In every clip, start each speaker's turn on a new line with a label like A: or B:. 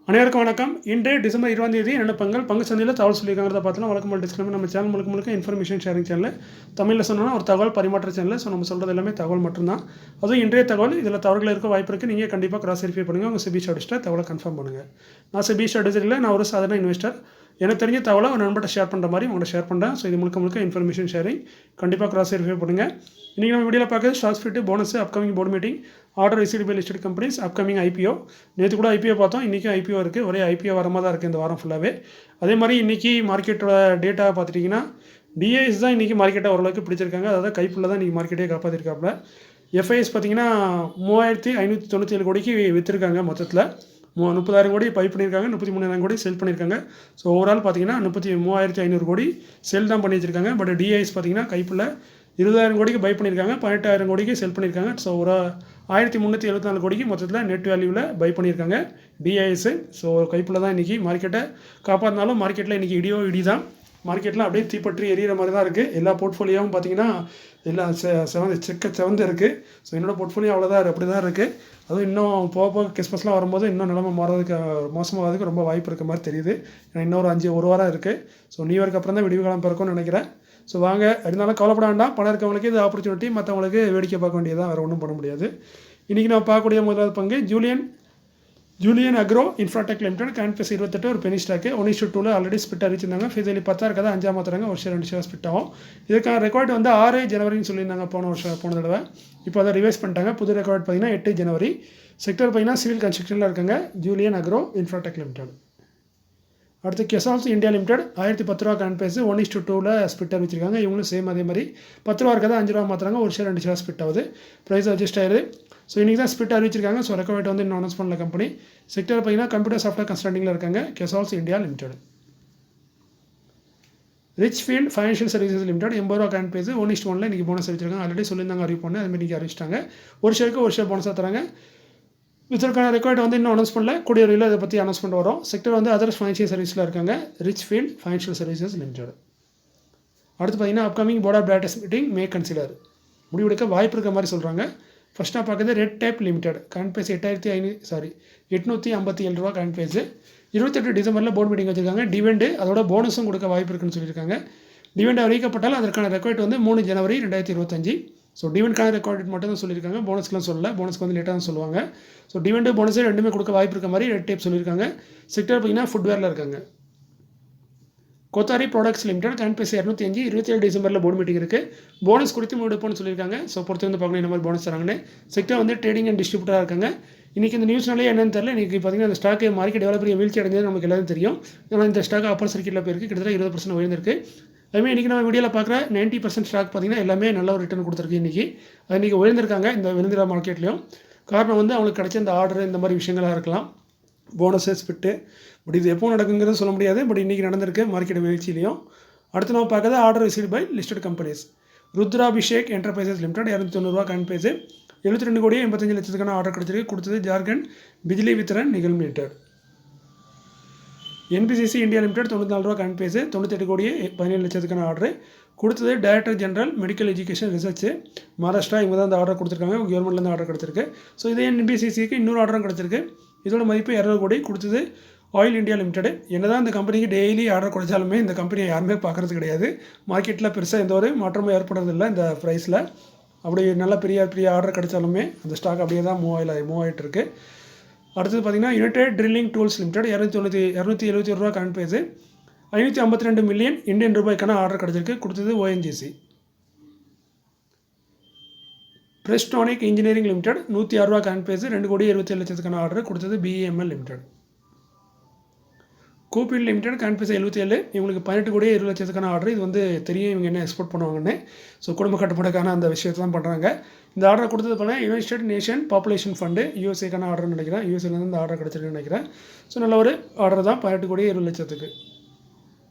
A: அனைவருக்கும் வணக்கம். இன்று டிசம்பர் 20 என்னென்ன பங்கு சந்தையில் தகவல் சொல்லியிருக்காங்கிறத பார்த்தோன்னா வழக்கம் டிஸ்கிளைமர் நம்ம சேனல் முழுக்க இன்ஃபர்மேஷன் ஷேரிங் சேனல். தமிழில் சொன்னோன்னா ஒரு தகவல் பரிமாற்ற சேனல். ஸோ நம்ம சொல்கிறது எல்லாமே தகவல் மட்டும்தான். அதுவும் இன்றைய தகவல் இதில் தவறுகள் இருக்க வாய்ப்பு இருக்குது. நீங்கள் கண்டிப்பாக கிராஸ் வெரிஃபை பண்ணுங்கள். உங்கள் செபி ஸ்டடிஸ்ட்டை தகவலை கன்ஃபார்ம் பண்ணுங்கள். நான் செபி ஸ்டடிஸ் இல்லை, நான் ஒரு சாதாரண இன்வெஸ்டர். எனக்கு தெரிஞ்ச தகவலை ஒரு நண்பர்கிட்ட ஷேர் பண்ணுற மாதிரி உங்கள்கிட்ட ஷேர் பண்ணுறேன். ஸோ இது முழுக்க இன்ஃபர்மேஷன் ஷேரிங். கண்டிப்பாக கிராஸ் வெரிஃபை பண்ணுங்கள். இன்றைக்கி நம்ம வீடியோவில் பார்க்குறது stock split, bonus, upcoming board meeting, order received by listed companies, upcoming IPO. நேற்று கூட ஐபிஓ பார்த்தோம், இன்றைக்கும் ஐபிஓ இருக்குது. ஒரே ஐபிஓ வரமாக தான் இருக்குது இந்த வாரம் ஃபுல்லாகவே. அதே மாதிரி இன்றைக்கி மார்க்கெட்டோட டேட்டா பார்த்துட்டிங்கன்னா டிஐஎஸ் தான் இன்றைக்கி மார்க்கெட்டை ஓரளவுக்கு பிடிச்சிருக்காங்க. அதாவது கைப்புள்ள தான் இன்றைக்கி மார்க்கெட்டே காப்பாற்றிருக்காப்புல. எஃப்ஐஎஸ் பார்த்திங்கன்னா 3597 கோடிக்கு விற்றுருக்காங்க. மொத்தத்தில் 30,000 கோடி பை பண்ணியிருக்காங்க, 33,000 கோடி செல் பண்ணியிருக்காங்க. ஸோ ஓவரால் பார்த்தீங்கன்னா 33,500 கோடி செல் தான் பண்ணி வச்சிருக்காங்க. பட் டிஐஎஸ் பார்த்தீங்கன்னா கைப்புள்ள 20,000 கோடிக்கு பை பண்ணியிருக்காங்க, 18,000 கோடிக்கு செல் பண்ணியிருக்காங்க. ஸோ ஒரு 1374 கோடிக்கு மொத்தத்தில் நெட் வேல்யூவில் பை பண்ணியிருக்காங்க டிஐஎஸ். ஸோ கைப்புள்ள தான் இன்றைக்கி மார்க்கெட்டை காப்பாற்றினாலும் மார்க்கெட்டில் இன்றைக்கி இடி தான். மார்க்கெட்டில் அப்படியே தீப்பற்றி எரியிற மாதிரி தான் இருக்குது. எல்லா போர்ட்ஃபோலியோவும் பார்த்தீங்கன்னா எல்லாம் செவந்து இருக்குது. ஸோ என்னோடய போர்ட்ஃபோலியோ அவ்வளோதான் அப்படி தான் இருக்குது. அதுவும் இன்னும் போக கிறிஸ்மஸ்லாம் வரும்போது இன்னும் நிலைமை மாறதுக்கு மோசமாகிறதுக்கு ரொம்ப வாய்ப்பு இருக்க மாதிரி தெரியுது. ஏன்னா இன்னொரு ஒரு வாரம் இருக்குது. ஸோ நியூ இயர்க்கு அப்புறம் தான் விடிவு காலம் பிறக்கும்னு நினைக்கிறேன். ஸோ வாங்க, இருந்தாலும் கவலைப்பட வேண்டாம். பணம் இருக்கவங்களுக்கு இது ஆப்பர்ச்சுனிட்டி, மற்றவங்களுக்கு வேடிக்கை பார்க்க வேண்டியதான், வேறு ஒன்றும் பண்ண முடியாது. இன்றைக்கி நம்ம பார்க்கக்கூடிய முதலாவது பங்கு ஜூலியன் அக்ரோ இன்ஃப்ராடெக் லிமிடெட். கேன்பஸ் 28 ஒரு பெனி ஸ்டாக்கு. 1:2 ஆல்ரெடி ஸ்பிட் அறிவிச்சிருந்தாங்க. ஃபிசிலி 10 இருக்காது, 5 மாத்திராங்க. ஒரு ஷேர் 2 ஷேர் ஸ்பிட் ஆகும். இதுக்கான ரெக்கார்ட் வந்து 6 ஜனவரின்னு சொல்லியிருந்தாங்க போன தடவை. இப்போ அதை ரிவைஸ் பண்ணிட்டாங்க. புது ரெக்கார்ட் பார்த்தீங்கன்னா 8 ஜனவரி. செக்டர் பார்த்தீங்கன்னா சிவில் கன்ஸ்ட்ரக்ஷனில் இருக்காங்க. Julian agro infratech limited. அடுத்து கெசால்ஸ் இந்தியா லிமிடெட் 1010 ரூபா கேன்பேஸ் 1:2 ஸ்பிட் அறிவிச்சிருக்காங்க. இவங்களும் சேம் அதே மாதிரி 10 ரூபா இருக்காது, 5 ரூபா மாத்திராங்க. ஒரு ஷேர் 2 ஷேர் ஸ்பிட் ஆகுது. ப்ரைஸ் அட்ஜஸ்ட் ஆயிடுது. ஸோ இன்றைக்கி தான் ஸ்பிட் அறிவிச்சிருக்காங்க. ஸோ ரெக்கவர்ட் வந்து இன்னும் அனௌன்ஸ் பண்ணல கம்பெனி. செக்டர் பார்த்தீங்கன்னா கம்ப்யூட்டர் சாஃப்ட்வேர் கன்சல்டிங்கில் இருக்காங்க. கெசால்ஸ் India limited. Richfield financial services limited 80 ரூபா கேன்பேஸ் 1:1 இன்றைக்கி போனஸ் அறிவிச்சிருக்காங்க. ஆல்ரெடி சொல்லியிருந்தாங்க அறிவிப்பு பண்ணு, அதுமாதிரி இன்றைக்கி அறிவிச்சிட்டாங்க. ஒரு ஷேருக்கு ஒரு ஷேர் போனஸாக தராங்க. இதற்கான ரெக்கார்ட் வந்து இன்னும் அனௌன்ஸ் பண்ணல, கூடிய வரையில் இதை பற்றி அனௌன்ஸ்மெண்ட் வரும். செக்டர் வந்து அதர்ஸ் ஃபைனான்ஷியல் சர்வீஸில் இருக்காங்க. Richfield financial services limited. அடுத்து பார்த்தீங்கன்னா upcoming board of directors meeting may consider, முடிவெடுக்க வாய்ப்பு இருக்க மாதிரி சொல்கிறாங்க. ஃபஸ்ட்டாக பார்க்குறது ரெட் டேப் லிமிடெட். கேன்பேஸ் 857 ரூபா கேன்பேஸு. 28 டிசம்பரில் போர்டு மீட்டிங் வச்சுருக்காங்க. டிவெண்டு அதோட போனஸும் கொடுக்க வாய்ப்பு இருக்குன்னு சொல்லியிருக்காங்க. டிவெண்ட் அறிவிக்கப்பட்டால் அதற்கான ரெக்கார்ட் வந்து 3 ஜனவரி 2025. ஸோ டிவெண்ட்கான ரெக்கார்ட் மட்டும் தான் சொல்லியிருக்காங்க. போனஸ்க்குலாம் சொல்லலை. போனஸ்க்கு வந்து லேட்டாக தான் சொல்லுவாங்க. ஸோ டிவெண்டு போனஸே ரெண்டுமே கொடுக்க வாய்ப்பு இருக்க மாதிரி ரெட் டேப் சொல்லியிருக்காங்க. செக்டர் பார்த்தீங்கன்னா ஃபுட்வேரில் இருக்காங்க. கோத்தாரி ப்ராடக்ட்ஸ் லிமிடெட் கேன்பேஸ் 205 27 டிசம்பரில் போர்டு மீட்டிங் இருக்குது. போனஸ் கொடுத்து முடிப்போம்னு சொல்லியிருக்காங்க. ஸோ பொறுத்து வந்து பார்க்கணும் என்ன மாதிரி போனஸ் தராங்கன்னு. செக்டர் வந்து ட்ரேடிங் அண்ட் டிஸ்ட்ரிபியூட்டராக இருக்காங்க. இன்றைக்கி இந்த நியூஸ்னாலே என்னன்னு தெரியல. இன்றைக்கி பார்த்தீங்கன்னா அந்த ஸ்டாக்கு மார்க்கெட் எவ்வளோ பெரிய வீழ்ச்சி அடைஞ்சது நமக்கு எல்லாரும் தெரியும். ஏன்னா இந்த ஸ்டாக் அப்பர் சர்க்கிட்டில் போயிருக்கு, கிட்டத்தட்ட 20% உயர்ந்திருக்கு. அதுமாதிரி இன்றைக்கி நம்ம வீடியோவில் பார்க்குற 90% ஸ்டாக் பார்த்திங்கன்னா எல்லாமே நல்ல ஒரு ரிட்டர்ன் கொடுத்துருக்கு. இன்றைக்கி அது இன்றைக்கி உயர்ந்திருக்காங்க இந்த விருந்திர மார்க்கெட்லேயும். காரணம் வந்து அவங்களுக்கு கிடைச்ச இந்த ஆர்டர் இந்த மாதிரி விஷயங்களாக இருக்கலாம், போனஸஸ் ஸ்பிட்டு. பட் இது எப்போ நடக்குங்கிறது சொல்ல முடியாது. பட் இன்றைக்கி நடந்திருக்கு மார்க்கெட் வீழ்ச்சியிலையும். அடுத்து நம்ம பார்க்குறது order received by listed companies. Rudrabhishek enterprises limited 290 ரூபா கேன்பேஸு. 72 கோடி 85 லட்சத்துக்கான ஆர்டர் கிடைச்சிருக்கு. கொடுத்தது ஜார்க்கண்ட் பிஜ்லி வித்தரன் நிகழ் லிமிடெட். என்பிசிசி இந்தியா லிமிடெட் 94 ரூபா கேன்பேஸு. 98 கோடி 17 லட்சத்துக்கான ஆர்டர் கொடுத்தது director general medical education research Maharashtra. இவங்க தான் அந்த ஆர்டர் கொடுத்துருக்காங்க. கவர்மெண்ட்லேருந்து ஆர்டர் கிடச்சிருக்கு. ஸோ இதே என்பிசிசிக்கு இன்னொரு ஆர்டரும் கிடச்சிருக்கு. இதோட மதிப்பு 200 கோடி. கொடுத்தது ஆயில் இந்தியா லிமிடெட். என்ன தான் இந்த கம்பெனிக்கு டெய்லி ஆர்டர் கொடுத்தாலுமே இந்த கம்பெனியை யாருமே பார்க்குறது கிடையாது. மார்க்கெட்டில் பெருசாக எந்த ஒரு மாற்றமும் ஏற்படுறதில்லை இந்த ப்ரைஸில். அப்படி நல்ல பெரிய ஆர்டர் கிடைச்சாலுமே அந்த ஸ்டாக் அப்படியே தான் மூவ் ஆகிட்டு இருக்குது. அடுத்தது பார்த்திங்கன்னா யுனைடெட் ட்ரில்லிங் டூல்ஸ் லிமிடெட் 271 ரூபா கேன்பேஸு. 552 மில்லியன் இந்தியன் ரூபாய்க்கான ஆர்டர் கிடச்சிருக்கு. கொடுத்தது ஓஎன்ஜிசி. பிரெஸ்டானிக் இன்ஜினியரிங் லிமிடெட் 106 ரூபா கேன்பேஸு. 2 கோடி 27 லட்சத்துக்கான ஆர்டர் கொடுத்தது பிஎம்எல் லிமிடெட். கூப்பிட் லிமிடெட் கேன்பேஸ் 77, இவங்களுக்கு 18 கோடி 20 லட்சத்துக்கான ஆர்டர். இது வந்து தெரியும் இவங்க என்ன எக்ஸ்போர்ட் பண்ணுவாங்கன்னு. ஸோ குடும்ப கட்டுப்பாடுக்கான அந்த விஷயத்தை தான் பண்ணுறாங்க. இந்த ஆர்டர் கொடுத்தது பண்ண யுனைடெட் நேஷன் பாப்புலேஷன் ஃபண்டு யூஎஸ்ஏக்கான ஆர்டர்னு நினைக்கிறேன். யூஎஸ்ஏலேருந்து இந்த ஆர்டர் கிடச்சிருக்குன்னு நினைக்கிறேன். ஸோ நல்ல ஒரு ஆர்டர் தான் 18 கோடி 20 லட்சத்துக்கு.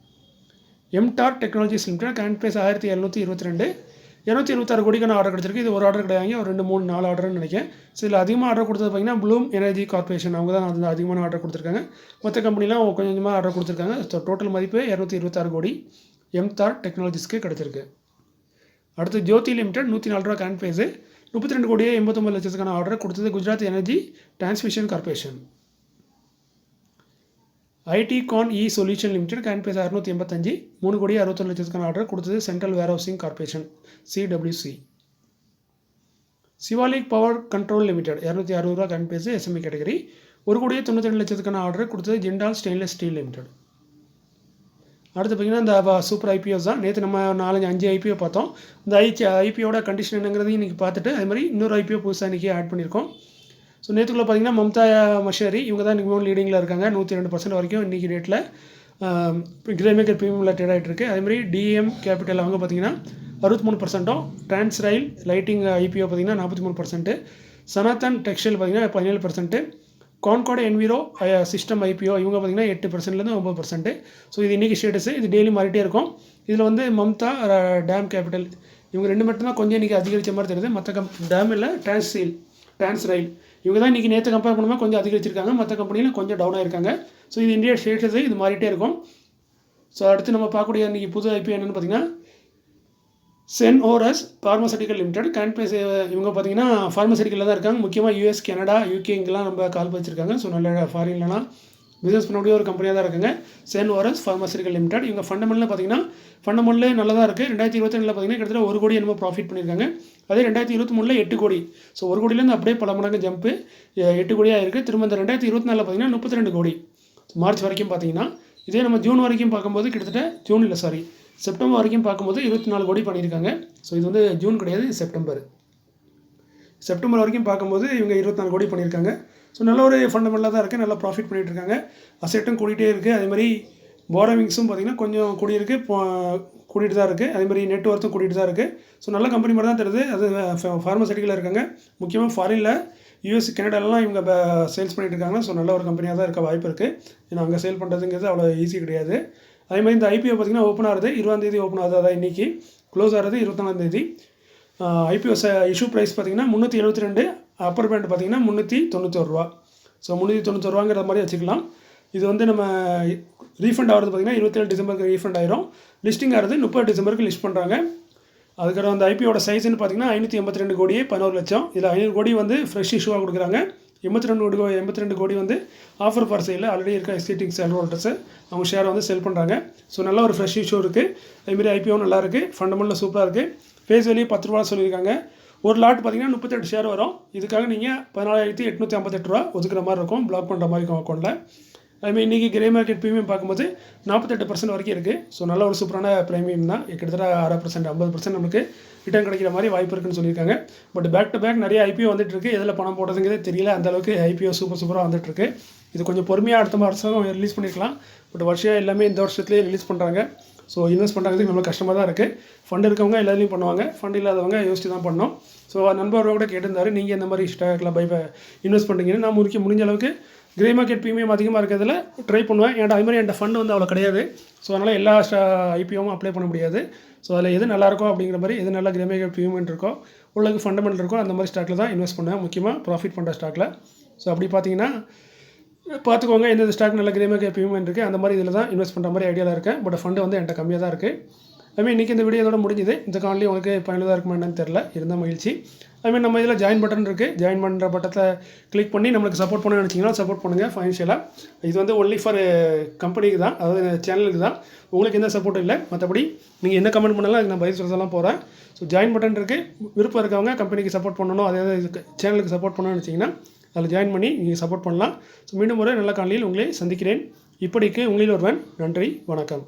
A: எம்டார் டெக்னாலஜிஸ் லிமிடெட் கேன்பேஸ் 1722, 226 கோடிக்கான ஆர்டர் கிடச்சிருக்கு. இது ஒரு ஆர்டர் கிடையாது, ஒரு 2 3 4 ஆர்டர்னு நினைக்கிறேன். ஸோ இதில் அதிகமாக ஆர்டர் கொடுத்தது பார்த்திங்கன்னா ப்ளூம் எனர்ஜி கார்பரேஷன். அவங்க தான் அந்த அதிகமான ஆர்டர் கொடுத்துருக்காங்க. மற்ற கம்பெனிலாம் கொஞ்சம் கொஞ்சமாக ஆர்டர் கொடுத்துருக்காங்க. ஸோ டோட்டல் மதிப்பு 226 கோடி எம்டார் டெக்னாலஜிஸ்க்கு கிடச்சிருக்கு. அடுத்து ஜோதி லிமிடெட் 104 ரூபா கேன்பேஸு. 32 கோடியே 89 லட்சத்துக்கான ஆர்டர் கொடுத்தது குஜராத் எனர்ஜி டிரான்ஸ்மிஷன் கார்பரேஷன். ஐடிகான் இ சொல்யூஷன் லிமிடெட் கேன்பேஸ் 685 3,61,00,000 ஆர்டர் கொடுத்தது central warehousing corporation CWC. Shivalik power control limited 260 கேன்பேஸ் எஸ்எம்இ கேட்டகரி 1,92,00,000 ஆர்டர் கொடுத்தது ஜிண்டால் ஸ்டெயின்லெஸ் ஸ்டீல் லிமிடெட். அடுத்து பார்த்திங்கன்னா இந்த சூப்பர் ஐபிஓஸ் தான். நேற்று நம்ம 4-5 ஐபிஓ பார்த்தோம். இந்த ஐபிஓட கண்டிஷன் என்னங்கிறதையும் இன்றைக்கி பார்த்துட்டு அது மாதிரி இன்னொரு ஐபிஓ புதுசாக இன்றைக்கி ஆட் பண்ணியிருக்கோம். ஸோ நேற்றுக்குள்ளே பார்த்திங்கன்னா மம்தா மஷினரி இவங்க தான் இன்றைக்கி லீடிங்கில் இருக்காங்க. 102% வரைக்கும் இன்றைக்கி ரேட்டில் கிரேமேக்கர் ப்ரீமியமில் ட்ரேட் ஆகிட்டு இருக்குது. அதேமாதிரி டிஎம் கேபிட்டல் அவங்க பார்த்திங்கன்னா 63%, ட்ரான்ஸ் ரயில் லைட்டிங் ஐபிஓ பார்த்திங்கன்னா 43%, சனாத்தன் டெக்ஸ்டைல் பார்த்திங்கன்னா 17%, கான்கார்டு என்விரோ சிஸ்டம் ஐபிஓ இவங்க பார்த்திங்கன்னா 8%லேருந்து 9%. ஸோ இது இன்றைக்கி ஸ்டேட்டஸு, இது டெய்லி மாறிட்டே இருக்கும். இதில் வந்து மம்தா டேம் கேபிட்டல் இவங்க 2 மட்டும்தான் கொஞ்சம் இன்றைக்கி அதிகரித்த மாதிரி தெரியுது. மற்ற டேம் இல்லை ட்ரான்ஸ் ரயில் இவங்க தான் இன்றைக்கி நேற்று கம்பேர் பண்ணும்போது கொஞ்சம் அதிகரிச்சிருக்காங்க. மற்ற கம்பெனியில் கொஞ்சம் டவுன் ஆகிருக்காங்க. ஸோ இது இந்தியா ஸ்டேட்டஸு, இது மாறிட்டே இருக்கும். ஸோ அடுத்து நம்ம பார்க்கக்கூடிய இன்றைக்கி புது ஐபிஓ என்னென்னு பார்த்திங்கன்னா சென்ஓரஸ் ஃபார்மசூட்டிக்கல் லிமிடெட் கேன்பேஸ் இவங்க பார்த்திங்கன்னா ஃபார்மசூட்டிக்கலில் தான் இருக்காங்க. முக்கியமாக யூஎஸ், கனடா, யூகே இங்கெல்லாம் நம்ம கால் வச்சுருக்காங்க. ஸோ நல்ல ஃபாரின்லாம் பிஸ்னஸ் பண்ணக்கூடிய ஒரு கம்பெனியாக தான் இருக்குங்க சென்ஓரஸ் ஃபார்மசூட்டிக்கல் லிமிடெட். இவங்க ஃபண்டமெண்டலில் பார்த்திங்கன்னா நல்லதாக இருக்குது. 2022 பார்த்திங்கன்னா கிட்டத்தட்ட 1 கோடி என்னமோ ப்ராஃபிட் பண்ணியிருக்காங்க. அதே 2023 8 கோடி. ஸோ 1 கோடியிலேருந்து அப்படியே பல மடங்கு ஜம்ப்பு 8 கோடியாக இருக்குது. திரும்ப இந்த 2024 பார்த்திங்கன்னா 32 கோடி மார்ச் வரைக்கும் பார்த்திங்கன்னா. இதே நம்ம ஜூன் வரைக்கும் பார்க்கும்போது கிட்டத்தட்ட செப்டம்பர் வரைக்கும் பார்க்கும்போது 24 கோடி பண்ணியிருக்காங்க. ஸோ இது வந்து ஜூன் கிடையாது, செப்டம்பர் வரைக்கும் பார்க்கும்போது இவங்க 24 கோடி பண்ணியிருக்காங்க. ஸோ நல்ல ஒரு ஃபண்டமெண்டலாக தான் இருக்குது, நல்லா ப்ராஃபிட் பண்ணிகிட்டு இருக்காங்க. அசெட்டும் கூட்டிகிட்டே இருக்குது. அதேமாதிரி போரோவிங்ஸும் பார்த்திங்கன்னா கொஞ்சம் கூட்டிகிட்டு தான் இருக்குது. அதேமாதிரி நெட்ஒர்த்தும் கூட்டிகிட்டு தான் இருக்குது. ஸோ நல்ல கம்பெனி மாதிரி தான் தருது. அது ஃபார்மசூட்டிக்கலில் இருக்காங்க. முக்கியமாக ஃபாரினில் யூஎஸ், கனடாலலாம் இவங்க சேல்ஸ் பண்ணிகிட்டு இருக்காங்க. ஸோ நல்ல ஒரு கம்பெனியாக தான் இருக்க வாய்ப்பு இருக்குது. ஏன்னா அங்கே சேல் பண்ணுறதுங்கிறது அவ்வளோ ஈஸி கிடையாது. அதேமாதிரி இந்த ஐபிஓ பார்த்திங்கன்னா ஓப்பன் ஆகுது 20ஆம் ஓப்பன் ஆகுது. அதான் இன்றைக்கி க்ளோஸ் ஆகிறது 24ஆம். ஐபிஓ இஷ்யூ ப்ரைஸ் பார்த்திங்கன்னா 372, அப்பர் பேண்ட் பார்த்திங்கன்னா 391 ரூபா. ஸோ 391 ரூபாங்கிற மாதிரி வச்சுக்கலாம். இது வந்து நம்ம ரீஃபண்ட் ஆகிறது பார்த்திங்கன்னா 27 டிசம்பருக்கு ரீஃபண்ட் ஆயிரும். லிஸ்டிங் ஆகிறது 30 டிசம்பருக்கு லிஸ்ட் பண்ணுறாங்க. அதுக்கப்புறம் அந்த ஐபிஓட சைஸ்ன்னு பார்த்திங்கன்னா 582 கோடியே 11 லட்சம். இதில் 500 கோடி வந்து ஃப்ரெஷ் இஷ்யூவாக கொடுக்குறாங்க. 82 கோடி வந்து ஆஃபர் ஃபார் சேலில் ஆல்ரெடி இருக்க எக்ஸிஸ்டிங் ஷேர் ஹோல்டர்ஸு அவங்க ஷேரை வந்து செல் பண்ணுறாங்க. ஸோ நல்ல ஒரு ஃப்ரெஷ் இஷ்யூ இருக்குது. அதுமாரி ஐபிஓ நல்லா இருக்குது, ஃபண்டமெண்டல் சூப்பராக இருக்குது. ஃபேஸ் வேல்யூ 10 ரூபா சொல்லியிருக்காங்க. ஒரு லாட் பார்த்திங்கன்னா 38 ஷேர் வரும். இதுக்காக நீங்கள் 14,858 ரூபா ஒதுக்குற மாதிரி இருக்கும், பிளாக் பண்ணுற மாதிரி இருக்கும் அக்கௌண்ட்டில். அதுமாதிரி இன்றைக்கி கிரே மார்க்கெட் ப்ரீமியம் பார்க்கும்போது 48% வரைக்கும் இருக்குது. ஸோ நல்ல ஒரு சூப்பரான ப்ரீமியம் தான். கிட்டத்தட்ட 6%, 50% நமக்கு ரிட்டர்ன் கிடைக்கிற மாதிரி வாய்ப்பு இருக்குன்னு சொல்லியிருக்காங்க. பட் பேக் டு பேக் நிறைய ஐபிஓ வந்துட்டுருக்கு. எதில் பணம் போடுறதுங்கிறதே தெரியல. அந்தளவுக்கு ஐபிஓ சூப்பராக வந்துட்டுருக்கு. இது கொஞ்சம் பொறுமையாக அடுத்த வருஷம் ரிலீஸ் பண்ணியிருக்கலாம். பட் வருஷம் எல்லாமே இந்த வருஷத்துலேயே ரிலீஸ் பண்ணுறாங்க. ஸோ இன்வெஸ்ட் பண்ணுறதுக்கு நம்மளுக்கு கஷ்டமாக தான் இருக்குது. ஃபண்ட் இருக்கவங்க எல்லாத்தையும் பண்ணுவாங்க, ஃபண்ட் இல்லாதவங்க யோசிச்சு தான் பண்ணோம். ஸோ நண்பரோட கூட கேட்டிருந்தாரு, நீங்கள் எந்த மாதிரி ஸ்டாக்கில் இன்வெஸ்ட் பண்ணுறீங்கன்னு. நான் முடிஞ்ச அளவுக்கு கிரே மார்க்கெட் ப்ரீமியம் அதிகமாக இருக்கிறதுல ட்ரை பண்ணுவேன். ஏன்டா அது மாதிரி என்கிட்ட ஃபண்ட் வந்து அவ்வளோ கிடையாது. ஸோ அதனால் எல்லா ஐபிஓவும் அப்ளை பண்ண முடியாது. ஸோ அதில் எது நல்லாயிருக்கோ அப்படிங்கிற மாதிரி எது நல்லா கிரே மார்க்கெட் ப்ரீமியம் இருக்கோ, உள்ளது ஃபண்டமெண்டல் இருக்கோ அந்த மாதிரி ஸ்டாக்கில் தான் இன்வெஸ்ட் பண்ணுவேன், முக்கியமாக ப்ராஃபிட் பண்ணுற ஸ்டாக்கில். ஸோ அப்படி பார்த்தீங்கன்னா பார்த்துக்கோங்க எந்தெந்த ஸ்டாக் நல்ல கிரே மார்க்கெட் ப்ரீமியம் இருக்குது அந்த மாதிரி இதில் தான் இன்வெஸ்ட் பண்ணுற மாதிரி ஐடியாவில் இருக்கேன். பட் ஃபண்டு வந்து என்கிட்ட கம்மியாக தான் இருக்குது. அதுமாதிரி இன்றைக்கி இந்த வீடியோ இதோட முடிஞ்சுது. இந்த காணொலி உங்களுக்கு பயனுள்ளதாக இருக்குமா என்னன்னு தெரில, இருந்தால் மகிழ்ச்சி. அதுமாதிரி நம்ம இதில் ஜாயின் பட்டன் இருக்குது. ஜாயின் பண்ணுற பட்டத்தை கிளிக் பண்ணி நம்மளுக்கு சப்போர்ட் பண்ண நினச்சிங்கன்னா சப்போர்ட் பண்ணுங்கள் ஃபைனான்ஷியலாக. இது வந்து ஒன்லி ஃபார் கம்பெனிக்கு தான், அதாவது சேனலுக்கு தான். உங்களுக்கு எந்த சப்போர்ட்டும் இல்லை. மற்றபடி நீங்கள் என்ன கமெண்ட் பண்ணாலும் அதுக்கு நான் பதில் சொல்லலாம் போகிறேன். ஸோ ஜாயின் பட்டன் இருக்குது. விருப்பம் இருக்கவங்க கம்பெனிக்கு சப்போர்ட் பண்ணணும், அதே சேனலுக்கு சப்போர்ட் பண்ணணும்னு நினச்சிங்கன்னா அதில் ஜாயின் பண்ணி நீங்கள் சப்போர்ட் பண்ணலாம். ஸோ மீண்டும் ஒரு நல்ல காணொலியில் உங்களை சந்திக்கிறேன். இப்படிக்கு உங்களில் ஒருவன். நன்றி, வணக்கம்.